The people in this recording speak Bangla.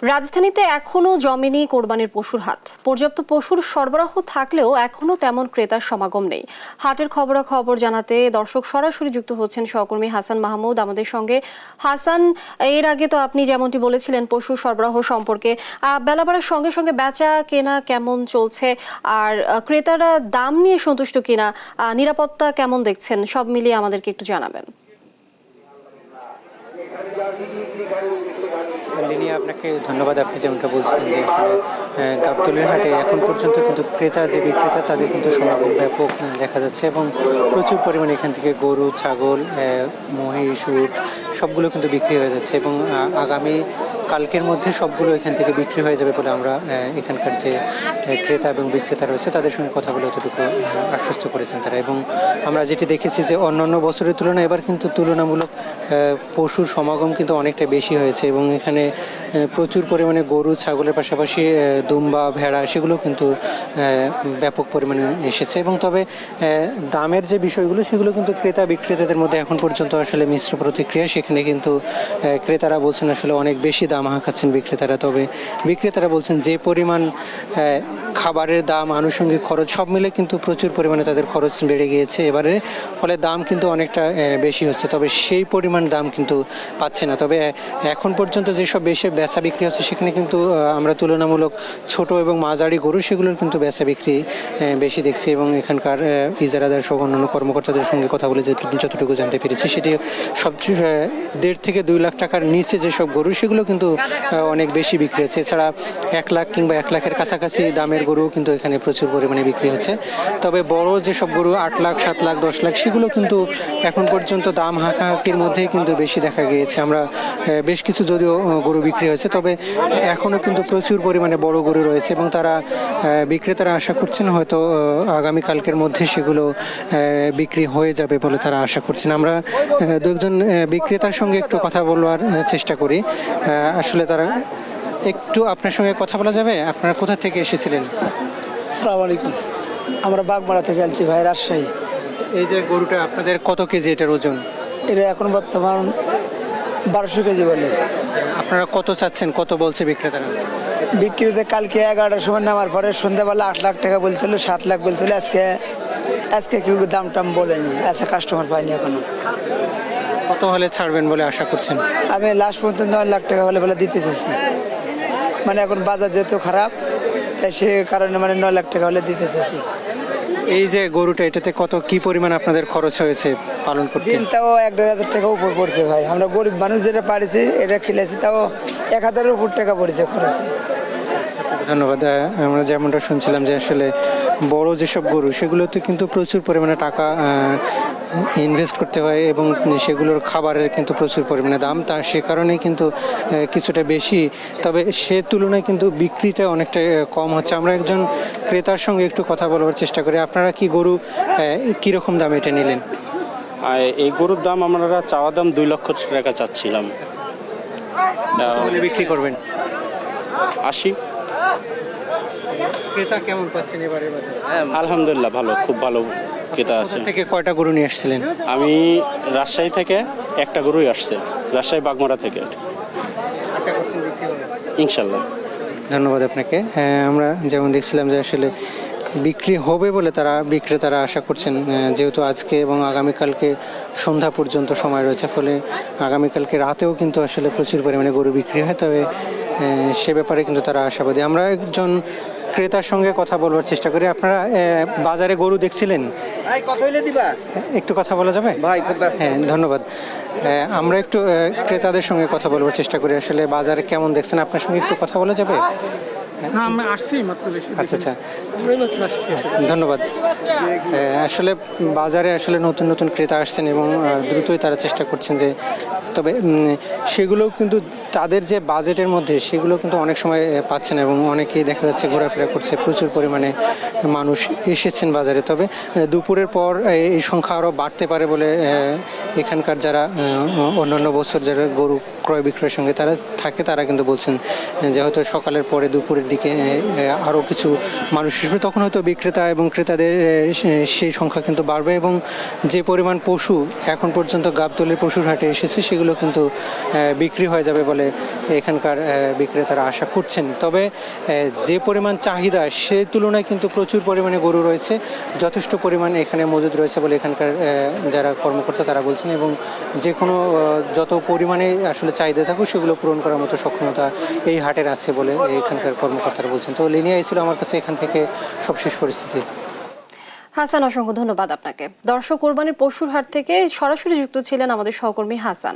রাজধানীতে এখনও জমেনি কোরবানির পশুর হাট। পর্যাপ্ত পশুর সরবরাহ থাকলেও এখনও তেমন ক্রেতার সমাগম নেই। হাটের খবরাখবর জানাতে দর্শক সরাসরি যুক্ত হচ্ছেন সহকর্মী হাসান মাহমুদ আমাদের সঙ্গে। হাসান, এর আগে তো আপনি যেমনটি বলেছিলেন পশু সরবরাহ সম্পর্কে, বেলা বাড়ার সঙ্গে সঙ্গে বেচা কেনা কেমন চলছে, আর ক্রেতারা দাম নিয়ে সন্তুষ্ট কিনা, নিরাপত্তা কেমন দেখছেন, সব মিলিয়ে আমাদেরকে একটু জানাবেন। লিনিয়া, আপনাকে ধন্যবাদ। আপনি যেমনটা বলছিলেন যে আসলে গাবতলীর হাটে এখন পর্যন্ত কিন্তু ক্রেতা যে বিক্রেতা তাদের কিন্তু সমাগম ব্যাপক দেখা যাচ্ছে এবং প্রচুর পরিমাণে এখান থেকে গরু, ছাগল, মহিষ, উট সবগুলো কিন্তু বিক্রি হয়ে যাচ্ছে এবং আগামী কালকের মধ্যে সবগুলো এখান থেকে বিক্রি হয়ে যাবে বলে আমরা এখানকার যে ক্রেতা এবং বিক্রেতা রয়েছে তাদের সঙ্গে কথা বলে অতটুকু আশ্বস্ত করেছেন তারা। এবং আমরা যেটি দেখেছি যে অন্যান্য বছরের তুলনায় এবার কিন্তু তুলনামূলক পশুর সমাগম কিন্তু অনেকটা বেশি হয়েছে এবং এখানে প্রচুর পরিমাণে গরু, ছাগলের পাশাপাশি দুম্বা, ভেড়া সেগুলো কিন্তু ব্যাপক পরিমাণে এসেছে। এবং তবে দামের যে বিষয়গুলো সেগুলো কিন্তু ক্রেতা বিক্রেতাদের মধ্যে এখন পর্যন্ত আসলে মিশ্র প্রতিক্রিয়া। সেখানে কিন্তু ক্রেতারা বলছেন আসলে অনেক বেশি দাম হাঁকাচ্ছেন বিক্রেতারা, তবে বিক্রেতারা বলছেন যে পরিমাণ খাবারের দাম, আনুষঙ্গিক খরচ সব মিলে কিন্তু প্রচুর পরিমাণে তাদের খরচ বেড়ে গিয়েছে এবারে, ফলে দাম কিন্তু অনেকটা বেশি হচ্ছে, তবে সেই পরিমাণ দাম কিন্তু পাচ্ছে না। তবে এখন পর্যন্ত যেসব বেশি বেচা বিক্রি হচ্ছে সেখানে কিন্তু আমরা তুলনামূলক ছোট এবং মাঝারি গরু সেগুলোর কিন্তু বেচা বিক্রি বেশি দেখছি এবং এখানকার ইজারাদার সহ অন্যান্য কর্মকর্তাদের সঙ্গে কথা বলে যতটুকু জানতে পেরেছি সেটি সবচেয়ে 1.5 থেকে 2 লাখ টাকার নিচে যেসব গরু সেগুলো কিন্তু অনেক বেশি বিক্রি হচ্ছে। এছাড়া 1 লাখ কিংবা 1 লাখের কাছাকাছি দামের গরু কিন্তু এখানে প্রচুর পরিমাণে বিক্রি হচ্ছে। তবে বড় যেসব গরু 8 লাখ, 7 লাখ, 10 লাখ সেগুলো কিন্তু এখন পর্যন্ত দাম হাঁকাহাঁকির মধ্যেই কিন্তু বেশি দেখা গিয়েছে। আমরা বেশ কিছু যদিও গরু বিক্রি হয়েছে, তবে এখনও কিন্তু প্রচুর পরিমাণে বড় গরু রয়েছে এবং তারা বিক্রেতারা আশা করছেন হয়তো আগামীকালকের মধ্যে সেগুলো বিক্রি হয়ে যাবে বলে তারা আশা করছেন। আমরা দুজন বিক্রেতার সঙ্গে একটু কথা বলবার চেষ্টা করি। আসলে তারা একটু আপনার সঙ্গে কথা বলা যাবে? আপনারা কোথা থেকে এসেছিলেন? আসসালামু আলাইকুম, আমরা বাগমারা থেকে আনছি ভাই, রাজশাহী। এই যে গরুটা আপনাদের কত কেজি এটার ওজন? এটা এখন বর্তমান 1200 কেজি বলে। আপনারা কত চাচ্ছেন, কত বলছে বিক্রেতারা? বিক্রিতে কালকে 11টার সময় নামার পরে সন্ধ্যাবেলা 8 লাখ টাকা বলছিল, 7 লাখ বলছিল। আজকে কেউ দাম টাম বলেনি, আজকে কাস্টমার পাইনি এখনো। কত হলে ছাড়বেন বলে আশা করছেন? আমি লাস্ট পর্যন্ত 9 লাখ টাকা হলে বলে দিতে চাইছি, মানে এখন বাজার যেহেতু খারাপ তাই সে কারণে মানে 9 লাখ টাকা হলে দিতে চাইছি। এই যে গরুটা, এটাতে কত কি পরিমাণ আপনাদের খরচ হয়েছে পালন করতে? দিন তাও 1-1.5 টাকা উপর পড়ছে ভাই। আমরা গরিব মানুষ যেটা পাড়েছি এটা খেলেছি, তাও 1000-এর উপর টাকা পড়েছে খরচে। ধন্যবাদ। আমরা যেমনটা শুনছিলাম যে আসলে বড় যেসব গরু সেগুলোতে কিন্তু প্রচুর পরিমাণে টাকা ইনভেস্ট করতে হয় এবং সেগুলোর খাবারের কিন্তু প্রচুর পরিমাণে দাম, সে কারণেই কিন্তু কিছুটা বেশি, তবে সে তুলনায় কিন্তু বিক্রিটা অনেকটা কম হচ্ছে। আমরা একজন ক্রেতার সঙ্গে একটু কথা বলবার চেষ্টা করি। আপনারা কি গরু কীরকম দামে এটা নিলেন? এই গরুর দাম আমরা চাওয়া দাম 2 লক্ষ টাকা চাচ্ছিলাম। বিক্রি করবেন 80। ক্রেতা কেমন পাচ্ছেন এবারে? আলহামদুলিল্লাহ ভালো, খুব ভালো ক্রেতা আছে। থেকে কয়টা গরু নিয়ে আসছিলেন? আমি রাজশাহী থেকে একটা গরুই আসছে, রাজশাহী বাগমারা থেকে। আশা করছেন বিক্রি হবে ইনশাল্লাহ। ধন্যবাদ আপনাকে। আমরা যেমন দেখছিলাম যে আসলে বিক্রি হবে বলে বিক্রেতারা আশা করছেন, যেহেতু আজকে এবং আগামীকালকে সন্ধ্যা পর্যন্ত সময় রয়েছে, ফলে আগামীকালকে রাতেও কিন্তু আসলে প্রচুর পরিমাণে গরু বিক্রি হয়, তবে সে ব্যাপারে কিন্তু তারা আশাবাদী। আমরা একজন ক্রেতার সঙ্গে কথা বলবার চেষ্টা করি। আপনারা বাজারে গরু দেখছিলেন? একটু কথা বলা যাবে? হ্যাঁ, ধন্যবাদ। আমরা একটু ক্রেতাদের সঙ্গে কথা বলবার চেষ্টা করি। আসলে বাজারে কেমন দেখছেন, আপনার সঙ্গে একটু কথা বলা যাবে? আচ্ছা, ধন্যবাদ। আসলে বাজারে আসলে নতুন নতুন ক্রেতা আসছেন এবং দ্রুতই তারা চেষ্টা করছেন যে, তবে সেগুলোও কিন্তু তাদের যে বাজেটের মধ্যে সেগুলো কিন্তু অনেক সময় পাচ্ছেন এবং অনেকেই দেখা যাচ্ছে ঘোরাফেরা করছে, প্রচুর পরিমাণে মানুষ এসেছেন বাজারে। তবে দুপুরের পর এই সংখ্যা আরও বাড়তে পারে বলে এখানকার যারা অন্যান্য বছর যারা গরু ক্রয় বিক্রয়ের সঙ্গে তারা থাকে তারা কিন্তু বলছেন যে হয়তো সকালের পরে দুপুরের দিকে আরও কিছু মানুষ আসবে, তখন হয়তো বিক্রেতা এবং ক্রেতাদের সেই সংখ্যা কিন্তু বাড়বে এবং যে পরিমাণ পশু এখন পর্যন্ত গাবতলীর পশুর হাটে এসেছে সেগুলো কিন্তু বিক্রি হয়ে যাবে বলে এখানকার বিক্রেতারা আশা করছেন। তবে যে পরিমাণ চাহিদা সেই তুলনায় কিন্তু প্রচুর পরিমাণে গরু রয়েছে, যথেষ্ট পরিমাণ এখানে মজুদ রয়েছে বলে এখানকার যারা কর্মকর্তা তারা বলছেন, এবং যে কোনো যত পরিমাণে আসলে চাহিদা থাকুক সেগুলো পূরণ করার মতো সক্ষমতা এই হাটের আছে বলে এখানকার কর্মকর্তারা বলছেন। তো লিনিয়া ছিল আমার কাছে এখান থেকে সবশেষ পরিস্থিতি। হাসান, অসংখ্য ধন্যবাদ আপনাকে। দর্শক, কোরবানির পশুর হাট থেকে সরাসরি যুক্ত ছিলেন আমাদের সহকর্মী হাসান।